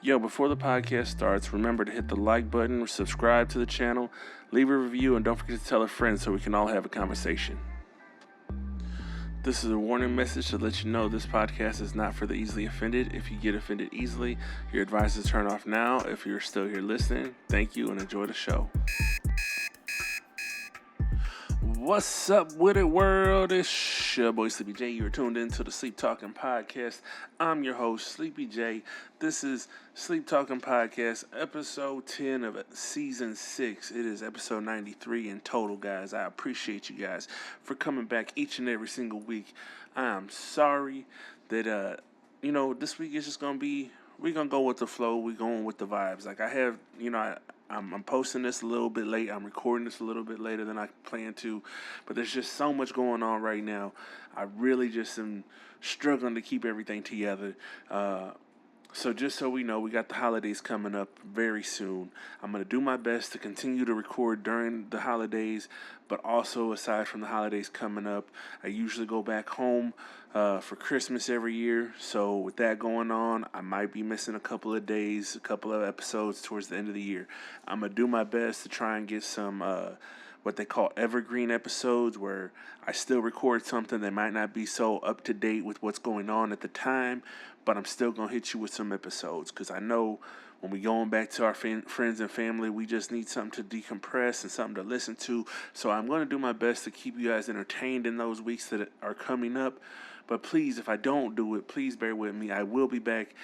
Yo, before the podcast starts, remember to hit the like button, subscribe to the channel, leave a review, and don't forget to tell a friend so we can all have a conversation. This is a warning message to let you know this podcast is not for the easily offended. If you get offended easily, you're advised to turn off now. If you're still here listening, thank you and enjoy the show. What's up with it, world? It's your boy Sleepy J. You're tuned into the Sleeptalking Podcast. I'm your host, Sleepy J. This is Sleeptalking Podcast, episode 10 of season 6. It is episode 93 in total, guys. I appreciate you guys for coming back each and every single week. I am sorry that, this week is just going to be, we're going to go with the flow. We're going with the vibes. Like I have, I'm posting this a little bit late. I'm recording this a little bit later than I planned to. But there's just so much going on right now. I really just am struggling to keep everything together. So just so we know, we got the holidays coming up very soon. I'm going to do my best to continue to record during the holidays, but also aside from the holidays coming up, I usually go back home for Christmas every year. So with that going on, I might be missing a couple of days, a couple of episodes towards the end of the year. I'm going to do my best to try and get some what they call evergreen episodes, where I still record something that might not be so up to date with what's going on at the time, but I'm still going to hit you with some episodes, because I know when we going back to our friends and family, we just need something to decompress and something to listen to. So I'm going to do my best to keep you guys entertained in those weeks that are coming up. But please, if I don't do it, please bear with me. I will be back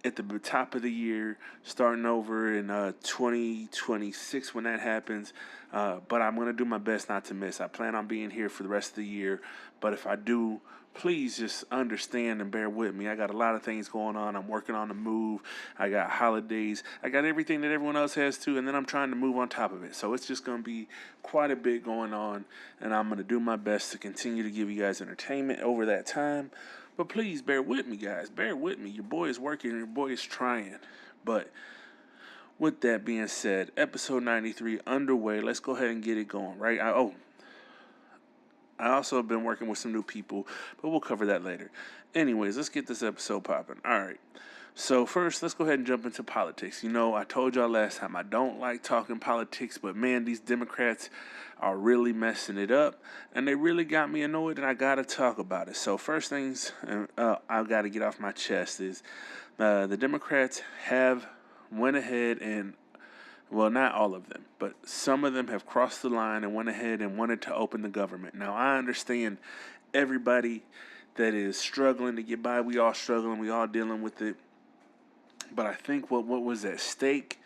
at the top of the year, starting over in 2026 when that happens. But I'm going to do my best not to miss. I plan on being here for the rest of the year. But if I do, please just understand and bear with me. I got a lot of things going on. I'm working on the move. I got holidays. I got everything that everyone else has too. And then I'm trying to move on top of it. So it's just going to be quite a bit going on. And I'm going to do my best to continue to give you guys entertainment over that time. But please bear with me, guys. Bear with me. Your boy is working. Your boy is trying. But with that being said, episode 93 underway. Let's go ahead and get it going, right? I also have been working with some new people, but we'll cover that later. Anyways, let's get this episode popping. All right. So first, let's go ahead and jump into politics. I told y'all last time I don't like talking politics, but man, these Democrats are really messing it up, and they really got me annoyed, and I got to talk about it. So first things I've got to get off my chest is the Democrats have went ahead and, well, not all of them, but some of them have crossed the line and went ahead and wanted to open the government. Now, I understand everybody that is struggling to get by. We all struggling. We all dealing with it. But I think what was at stake,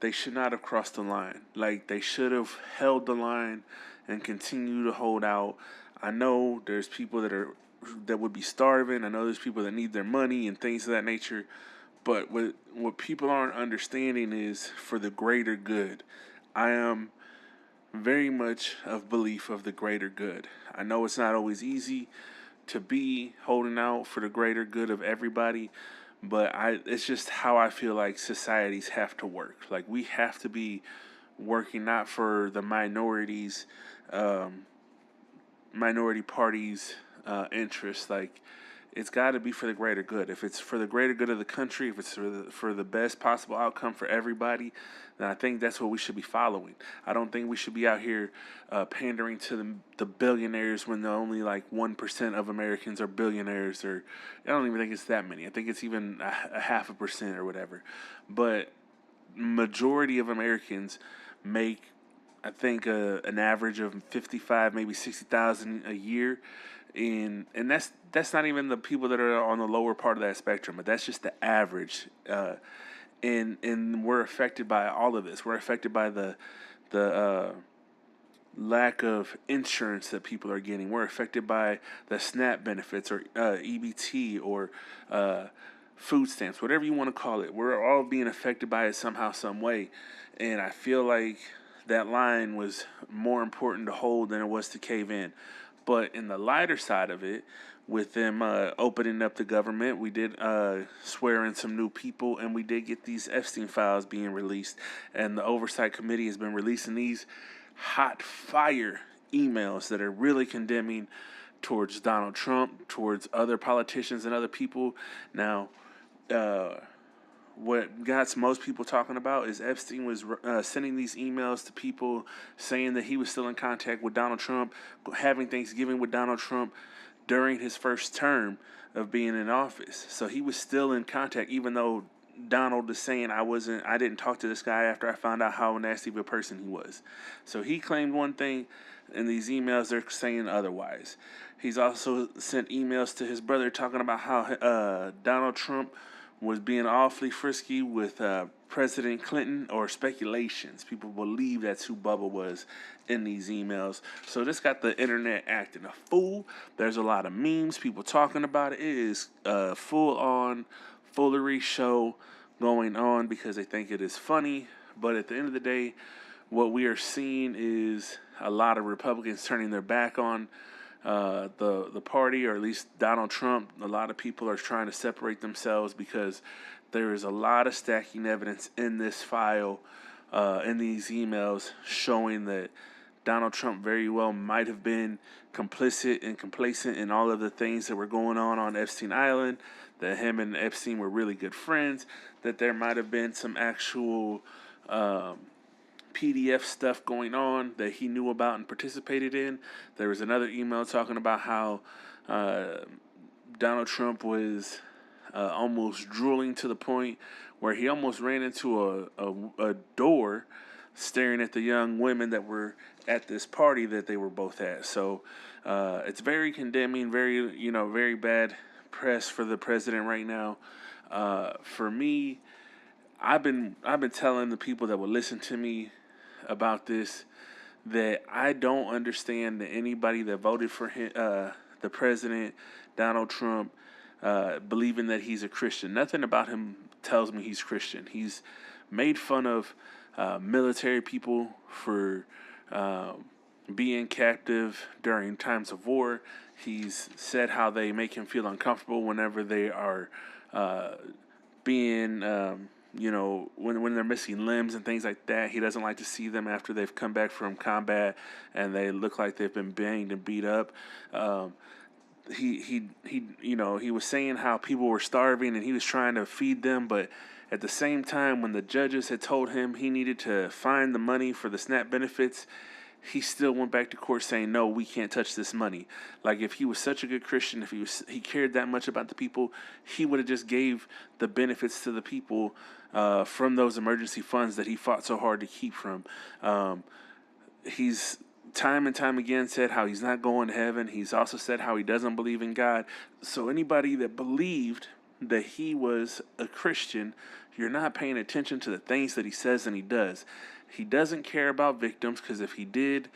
they should not have crossed the line. Like, they should have held the line and continue to hold out. I know there's people that would be starving. I know there's people that need their money and things of that nature. But what people aren't understanding is for the greater good. I am very much of belief of the greater good. I know it's not always easy to be holding out for the greater good of everybody, but it's just how I feel like societies have to work. Like, we have to be working not for the minority parties' interests. Like, it's got to be for the greater good. If it's for the greater good of the country, if it's for the best possible outcome for everybody, then I think that's what we should be following. I don't think we should be out here pandering to the billionaires when only like 1% of Americans are billionaires, or I don't even think it's that many. I think it's even a 0.5% or whatever. But majority of Americans make, I think, an average of 55, maybe 60,000 a year. And that's not even the people that are on the lower part of that spectrum, but that's just the average. And we're affected by all of this. We're affected by the lack of insurance that people are getting. We're affected by the SNAP benefits, or EBT, or food stamps, whatever you want to call it. We're all being affected by it somehow, some way. And I feel like that line was more important to hold than it was to cave in. But in the lighter side of it, with them opening up the government, we did swear in some new people, and we did get these Epstein Files being released. And the Oversight Committee has been releasing these hot fire emails that are really condemning towards Donald Trump, towards other politicians and other people. Now, what got most people talking about is Epstein was sending these emails to people saying that he was still in contact with Donald Trump, having Thanksgiving with Donald Trump during his first term of being in office. So he was still in contact, even though Donald is saying I didn't talk to this guy after I found out how nasty of a person he was. So he claimed one thing, in these emails they're saying otherwise. He's also sent emails to his brother talking about how Donald Trump was being awfully frisky with President Clinton, or speculations. People believe that's who Bubba was in these emails. So this got the internet acting a fool. There's a lot of memes, people talking about it. It is a full-on foolery show going on because they think it is funny. But at the end of the day, what we are seeing is a lot of Republicans turning their back on the party, or at least Donald Trump. A lot of people are trying to separate themselves because there is a lot of stacking evidence in this file, in these emails, showing that Donald Trump very well might have been complicit and complacent in all of the things that were going on Epstein Island, that him and Epstein were really good friends, that there might have been some actual PDF stuff going on that he knew about and participated in. There was another email talking about how Donald Trump was almost drooling to the point where he almost ran into a door, staring at the young women that were at this party that they were both at. So it's very condemning, very bad press for the president right now. For me, I've been telling the people that will listen to me about this that I don't understand that anybody that voted for him, the president, Donald Trump, believing that he's a Christian. Nothing about him tells me he's Christian. He's made fun of military people for being captive during times of war. He's said how they make him feel uncomfortable whenever they are being, when they're missing limbs and things like that. He doesn't like to see them after they've come back from combat and they look like they've been banged and beat up. He was saying how people were starving and he was trying to feed them, but at the same time, when the judges had told him he needed to find the money for the SNAP benefits, he still went back to court saying, no, we can't touch this money. Like, if he was such a good Christian, if he cared that much about the people, he would have just gave the benefits to the people from those emergency funds that he fought so hard to keep from. He's time and time again said how he's not going to heaven. He's also said how he doesn't believe in God. So anybody that believed that he was a Christian, you're not paying attention to the things that he says and he does. He doesn't care about victims, because if he did,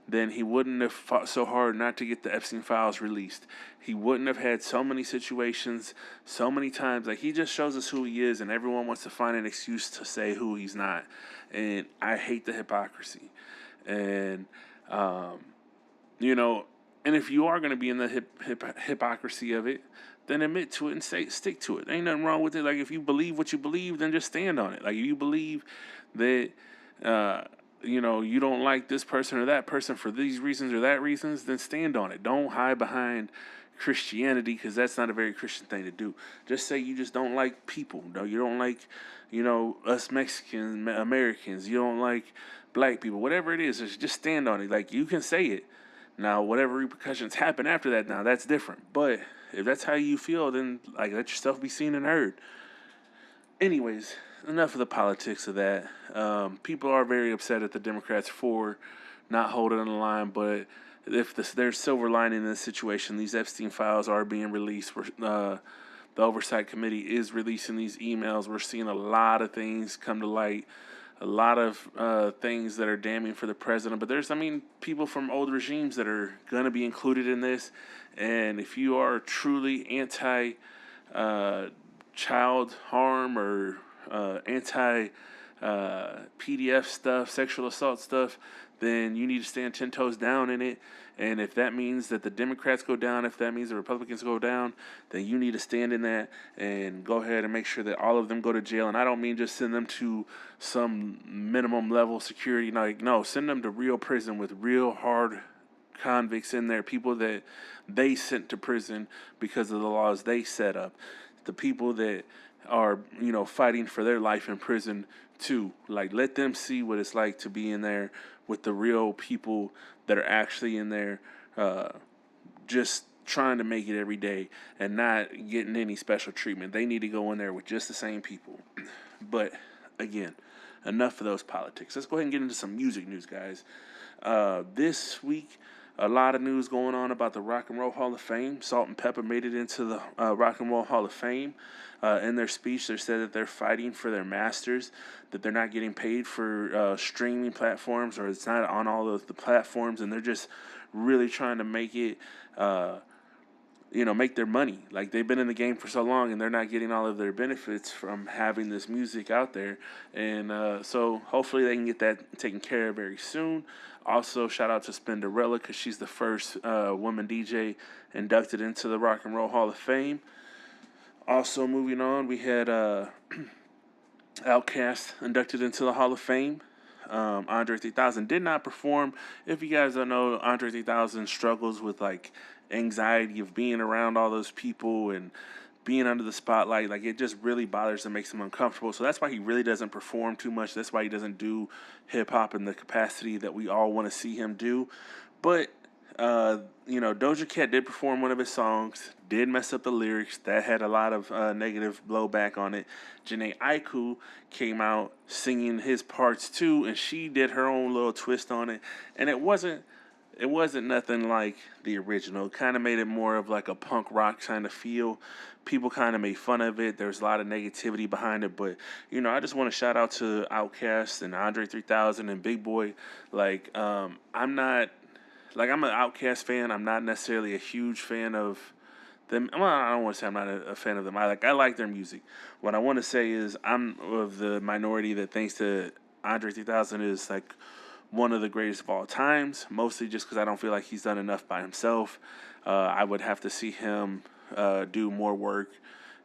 then he wouldn't have fought so hard not to get the Epstein Files released. He wouldn't have had so many situations, so many times. Like, he just shows us who he is, and everyone wants to find an excuse to say who he's not. And I hate the hypocrisy. And, and if you are going to be in the hypocrisy of it, then admit to it and stick to it. There ain't nothing wrong with it. Like, if you believe what you believe, then just stand on it. Like, if you believe that, you don't like this person or that person for these reasons or that reasons, then stand on it. Don't hide behind Christianity, because that's not a very Christian thing to do. Just say you just don't like people. No, you don't like, us Mexican Americans. You don't like black people. Whatever it is, just stand on it. Like, you can say it. Now, whatever repercussions happen after that, now that's different. But if that's how you feel, then let yourself be seen and heard. Anyways, enough of the politics of that. People are very upset at the Democrats for not holding on the line, but if there's silver lining in this situation, these Epstein Files are being released. The Oversight Committee is releasing these emails. We're seeing a lot of things come to light, a lot of things that are damning for the president. But there's, people from old regimes that are going to be included in this. And if you are truly anti child harm or anti PDF stuff, sexual assault stuff, then you need to stand 10 toes down in it. And if that means that the Democrats go down, if that means the Republicans go down, then you need to stand in that and go ahead and make sure that all of them go to jail. And I don't mean just send them to some minimum level security. No, send them to real prison with real hard convicts in there, people that they sent to prison because of the laws they set up. The people that are, fighting for their life in prison too. Like, let them see what it's like to be in there with the real people that are actually in there, just trying to make it every day and not getting any special treatment. They need to go in there with just the same people. But again, enough of those politics. Let's go ahead and get into some music news, guys. This week, a lot of news going on about the Rock and Roll Hall of Fame. Salt and Pepper made it into the Rock and Roll Hall of Fame. In their speech, they said that they're fighting for their masters, that they're not getting paid for streaming platforms, or it's not on all of the platforms, and they're just really trying to make it, make their money. Like, they've been in the game for so long, and they're not getting all of their benefits from having this music out there. And so hopefully they can get that taken care of very soon. Also, shout out to Spinderella, because she's the first woman DJ inducted into the Rock and Roll Hall of Fame. Also, moving on, we had Outkast inducted into the Hall of Fame. Andre 3000 did not perform. If you guys don't know, Andre 3000 struggles with like anxiety of being around all those people and being under the spotlight. Like, it just really bothers him, makes him uncomfortable. So that's why he really doesn't perform too much. That's why he doesn't do hip hop in the capacity that we all want to see him do. But Doja Cat did perform one of his songs, did mess up the lyrics. That had a lot of negative blowback on it. Janae Aiko came out singing his parts too, and she did her own little twist on it. And it wasn't nothing like the original. It kind of made it more of like a punk rock kind of feel. People kind of made fun of it. There's a lot of negativity behind it. But, I just want to shout out to Outkast and Andre 3000 and Big Boy. I'm an Outkast fan. I'm not necessarily a huge fan of them. Well, I don't want to say I'm not a fan of them. I like their music. What I want to say is I'm of the minority that thinks that Andre 3000 is like one of the greatest of all times, mostly just because I don't feel like he's done enough by himself. I would have to see him do more work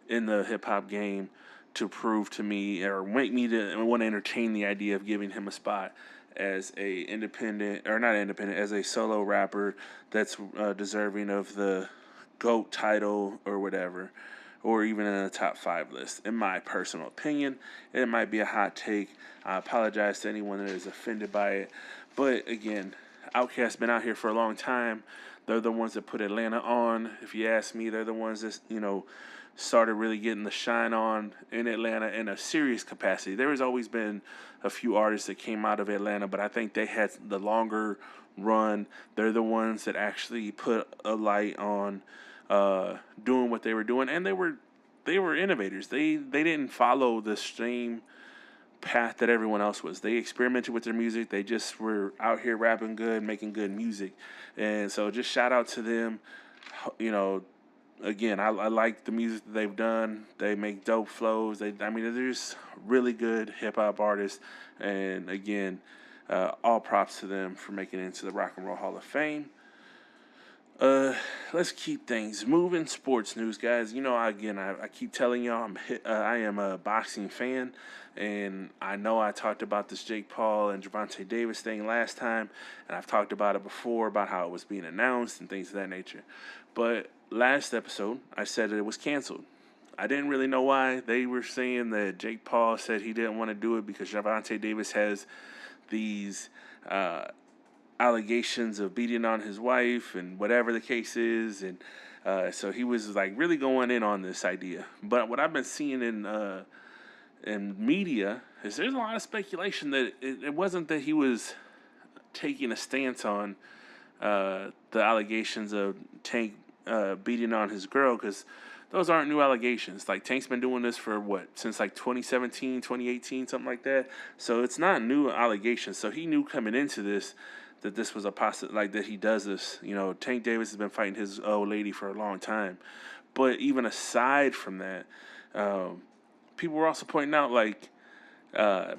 in the hip-hop game to prove to me or make me to want to entertain the idea of giving him a spot as as a solo rapper that's deserving of the GOAT title or whatever, or even in the top 5 list. In my personal opinion, it might be a hot take. I apologize to anyone that is offended by it. But again, Outkast's been out here for a long time. They're the ones that put Atlanta on. If you ask me, they're the ones that, started really getting the shine on in Atlanta in a serious capacity. There has always been a few artists that came out of Atlanta, but I think they had the longer run. They're the ones that actually put a light on doing what they were doing, and they were innovators. They didn't follow the same path that everyone else was. They experimented with their music. They just were out here rapping good, making good music. And so just shout out to them. Again, I like the music that they've done. They make dope flows. They're just really good hip-hop artists. And again, all props to them for making it into the Rock and Roll Hall of Fame. Let's keep things moving. Sports news, guys. I keep telling y'all I am a boxing fan, and I know I talked about this Jake Paul and Gervonta Davis thing last time, and I've talked about it before about how it was being announced and things of that nature. But last episode, I said that it was canceled. I didn't really know why. They were saying that Jake Paul said he didn't want to do it because Gervonta Davis has these allegations of beating on his wife and whatever the case is, and so he was like really going in on this idea. But what I've been seeing in media is there's a lot of speculation that it wasn't that he was taking a stance on the allegations of Tank beating on his girl, because those aren't new allegations. Like, Tank's been doing this for since like 2017, 2018, something like that. So it's not new allegations. So he knew coming into this that this was a like that he does this. Tank Davis has been fighting his old lady for a long time. But even aside from that, people were also pointing out like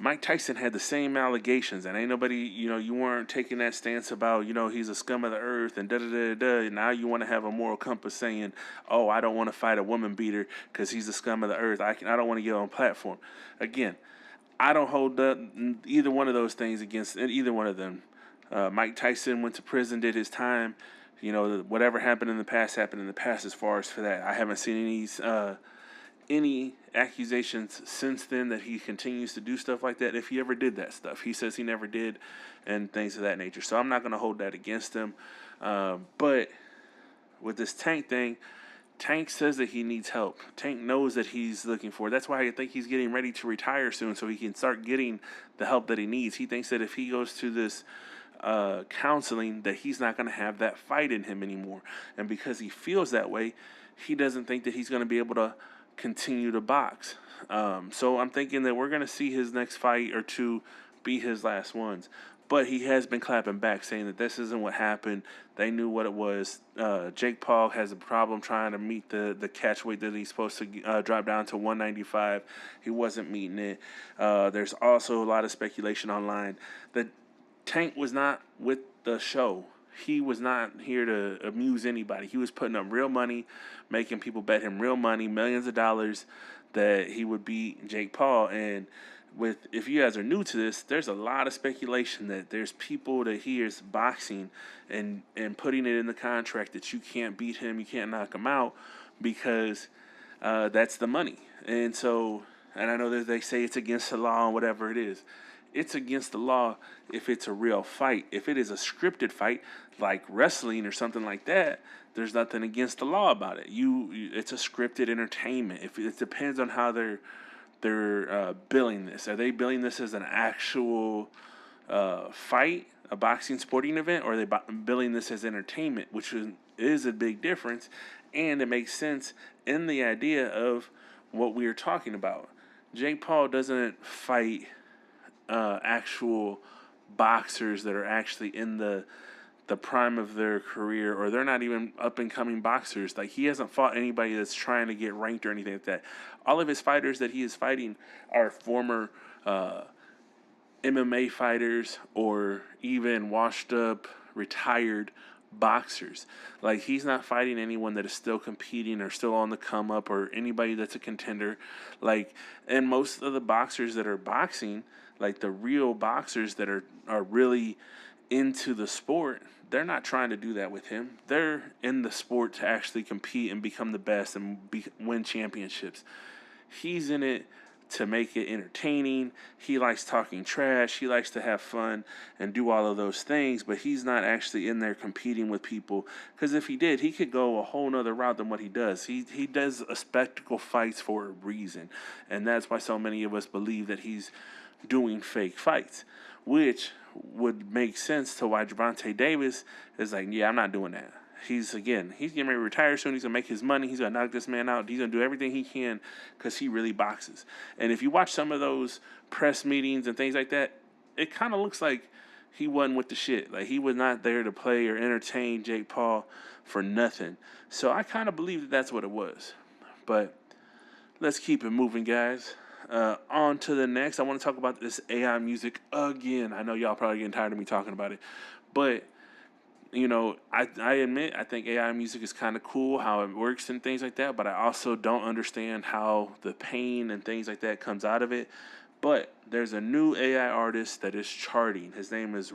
Mike Tyson had the same allegations, and ain't nobody, you weren't taking that stance about, he's a scum of the earth and da-da-da-da. Now you want to have a moral compass saying, oh, I don't want to fight a woman beater because he's a scum of the earth. I don't want to get on platform. Again, I don't hold up either one of those things against either one of them. Mike Tyson went to prison, did his time. Whatever happened in the past as far as for that. I haven't seen any accusations since then that he continues to do stuff like that, if he ever did that stuff. He says he never did, and things of that nature. So I'm not going to hold that against him. But with this Tank thing, Tank says that he needs help. Tank knows that he's looking for it. That's why I think he's getting ready to retire soon, so he can start getting the help that he needs. He thinks that if he goes to this counseling, that he's not going to have that fight in him anymore. And because he feels that way, he doesn't think that he's going to be able to continue to box. So I'm thinking that we're going to see his next fight or two be his last ones. But he has been clapping back, saying that this isn't what happened. They knew what it was. Jake Paul has a problem trying to meet the catch weight that he's supposed to drop down to 195. He wasn't meeting it. There's also a lot of speculation online that Tank was not with the show. He was not here to amuse anybody. He was putting up real money, making people bet him real money, millions of dollars, that he would beat Jake Paul. And if you guys are new to this, there's a lot of speculation that there's people that he is boxing and putting it in the contract that you can't beat him, you can't knock him out, because that's the money. And I know that they say it's against the law and whatever it is. It's against the law if it's a real fight. If it is a scripted fight, like wrestling or something like that, there's nothing against the law about it. It's a scripted entertainment. If it depends on how they're billing this. Are they billing this as an actual fight, a boxing sporting event, or are they billing this as entertainment, which is a big difference, and it makes sense in the idea of what we are talking about. Jake Paul doesn't fight actual boxers that are actually in the prime of their career, or they're not even up and coming boxers. Like, he hasn't fought anybody that's trying to get ranked or anything like that. All of his fighters that he is fighting are former MMA fighters or even washed up, retired boxers. Like, he's not fighting anyone that is still competing or still on the come up, or anybody that's a contender. Like, and most of the boxers that are boxing, like the real boxers that are really into the sport, they're not trying to do that with him. They're in the sport to actually compete and become the best and win championships. He's in it to make it entertaining. He likes talking trash. He likes to have fun and do all of those things, but he's not actually in there competing with people. Because if he did, he could go a whole nother route than what he does. He does a spectacle fights for a reason, and that's why so many of us believe that he's doing fake fights, which would make sense to why Gervonta Davis is like, yeah, I'm not doing that. He's getting ready to retire soon. He's going to make his money. He's going to knock this man out. He's going to do everything he can because he really boxes. And if you watch some of those press meetings and things like that, it kind of looks like he wasn't with the shit. Like, he was not there to play or entertain Jake Paul for nothing. So I kind of believe that that's what it was. But let's keep it moving, guys. On to the next. I want to talk about this AI music again. I know y'all probably getting tired of me talking about it, but I admit I think AI music is kind of cool, how it works and things like that, but I also don't understand how the pain and things like that comes out of it. But there's a new AI artist that is charting. His name is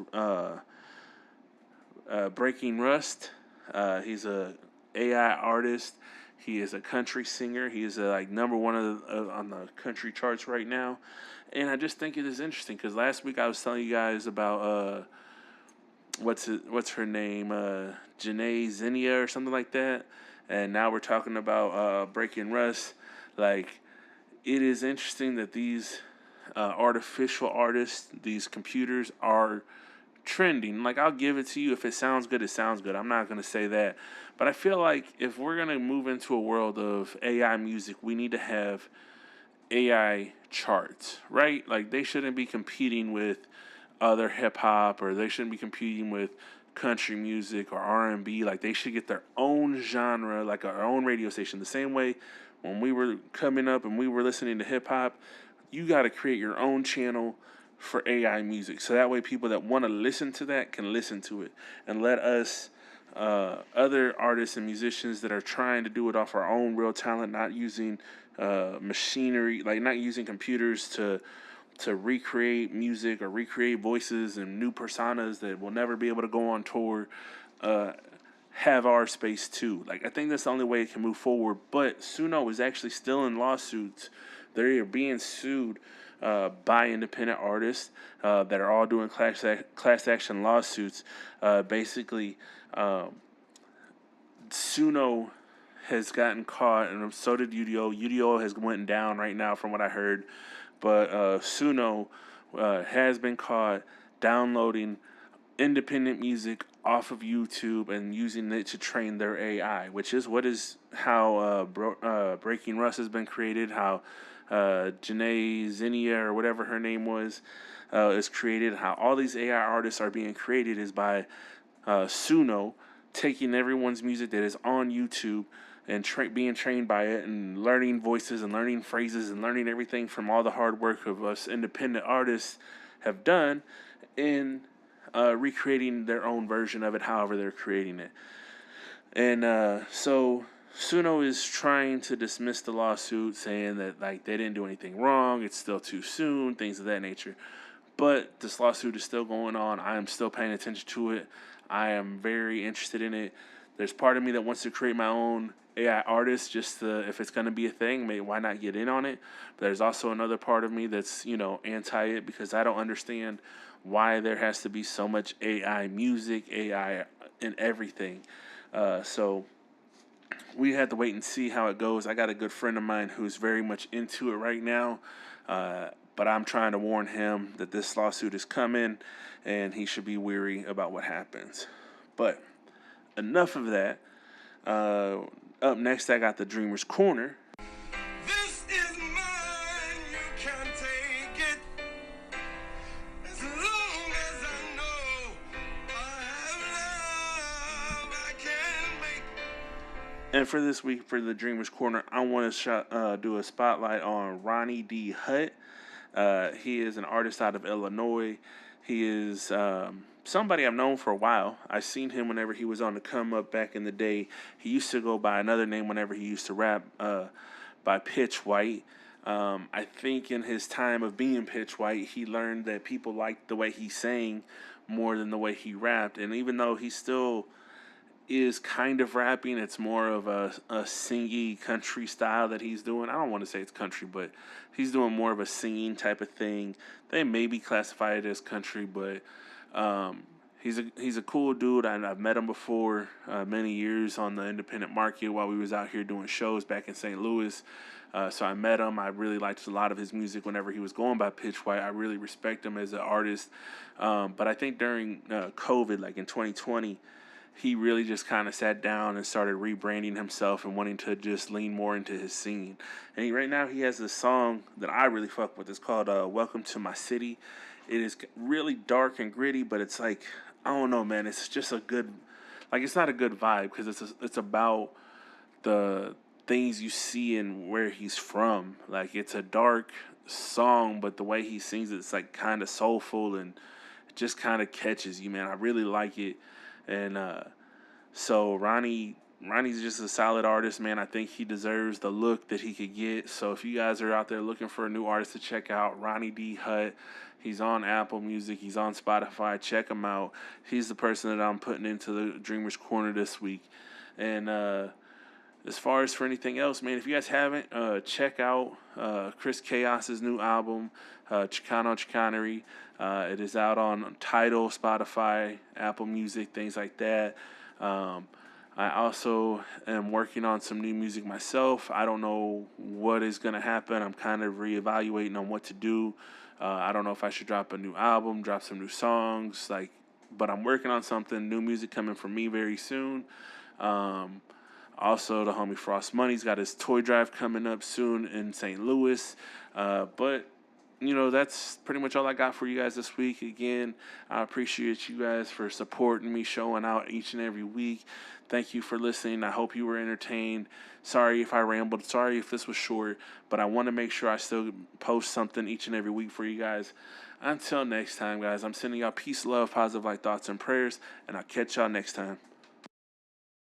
Breaking Rust. He's a AI artist. He is a country singer. He is number one on the country charts right now. And I just think it is interesting because last week I was telling you guys about what's her name, Janae Zinnia or something like that. And now we're talking about Breaking Rust. Like, it is interesting that these artificial artists, these computers, are trending. Like, I'll give it to you. If it sounds good, it sounds good. I'm not going to say that. But I feel like if we're going to move into a world of AI music, we need to have AI charts, right? Like, they shouldn't be competing with other hip-hop, or they shouldn't be competing with country music or R&B. Like, they should get their own genre, like our own radio station. The same way when we were coming up and we were listening to hip-hop, you got to create your own channel for AI music. So that way people that want to listen to that can listen to it. And let us, other artists and musicians that are trying to do it off our own real talent, not using machinery, like not using computers to recreate music or recreate voices and new personas that will never be able to go on tour, have our space too. Like, I think that's the only way it can move forward. But Suno is actually still in lawsuits. They're being sued by independent artists that are all doing class action lawsuits. Basically, Suno has gotten caught, and so did UDO. UDO has went down right now, from what I heard. But Suno has been caught downloading independent music off of YouTube and using it to train their AI, which is how Breaking Russ has been created, how Janae Zinnia, or whatever her name was, is created. How all these AI artists are being created is by Suno taking everyone's music that is on YouTube and being trained by it and learning voices and learning phrases and learning everything from all the hard work of us independent artists have done, and recreating their own version of it, however they're creating it. And so Suno is trying to dismiss the lawsuit, saying that like they didn't do anything wrong, it's still too soon, things of that nature. But this lawsuit is still going on. I am still paying attention to it. I am very interested in it. There's part of me that wants to create my own AI artist, just if it's going to be a thing, maybe why not get in on it? But there's also another part of me that's, anti it, because I don't understand why there has to be so much AI music, AI in everything. So we have to wait and see how it goes. I got a good friend of mine who's very much into it right now. But I'm trying to warn him that this lawsuit is coming and he should be wary about what happens. But enough of that. Up next, I got the Dreamer's Corner. This is mine, you can't take it. As long as I know I have love, I can make. And for this week, for the Dreamer's Corner, I want to do a spotlight on Ronnie D. Hutt. He is an artist out of Illinois. He is somebody I've known for a while. I seen him whenever he was on the come up back in the day. He used to go by another name whenever he used to rap, by Pitch White. I think in his time of being Pitch White, he learned that people liked the way he sang more than the way he rapped. And even though he still is kind of rapping, it's more of a singy country style that he's doing. I don't want to say it's country, but he's doing more of a singing type of thing. They maybe classify it as country, but he's a cool dude. I've met him before many years on the independent market while we was out here doing shows back in St. Louis. So I met him. I really liked a lot of his music whenever he was going by Pitch White. I really respect him as an artist. But I think during COVID, like in 2020, he really just kind of sat down and started rebranding himself and wanting to just lean more into his singing. And right now he has this song that I really fuck with. It's called Welcome to My City. It is really dark and gritty, but it's like, I don't know, man. It's just a good, like, it's not a good vibe because it's about the things you see and where he's from. Like, it's a dark song, but the way he sings it's like kind of soulful and it just kind of catches you, man. I really like it. And so Ronnie's just a solid artist, man. I think he deserves the look that he could get. So if you guys are out there looking for a new artist to check out, Ronnie D. Hutt, he's on Apple Music, he's on Spotify. Check him out. He's the person that I'm putting into the Dreamer's Corner this week. And as far as for anything else, man, if you guys haven't, check out Chris Chaos's new album, Chicano Chicanery. It is out on Tidal, Spotify, Apple Music, things like that. I also am working on some new music myself. I don't know what is going to happen. I'm kind of reevaluating on what to do. I don't know if I should drop a new album, drop some new songs, but I'm working on something, new music coming from me very soon. Also, the homie Frost Money's got his toy drive coming up soon in St. Louis. But that's pretty much all I got for you guys this week. Again, I appreciate you guys for supporting me, showing out each and every week. Thank you for listening. I hope you were entertained. Sorry if I rambled. Sorry if this was short, but I want to make sure I still post something each and every week for you guys. Until next time, guys, I'm sending y'all peace, love, positive light thoughts, and prayers, and I'll catch y'all next time.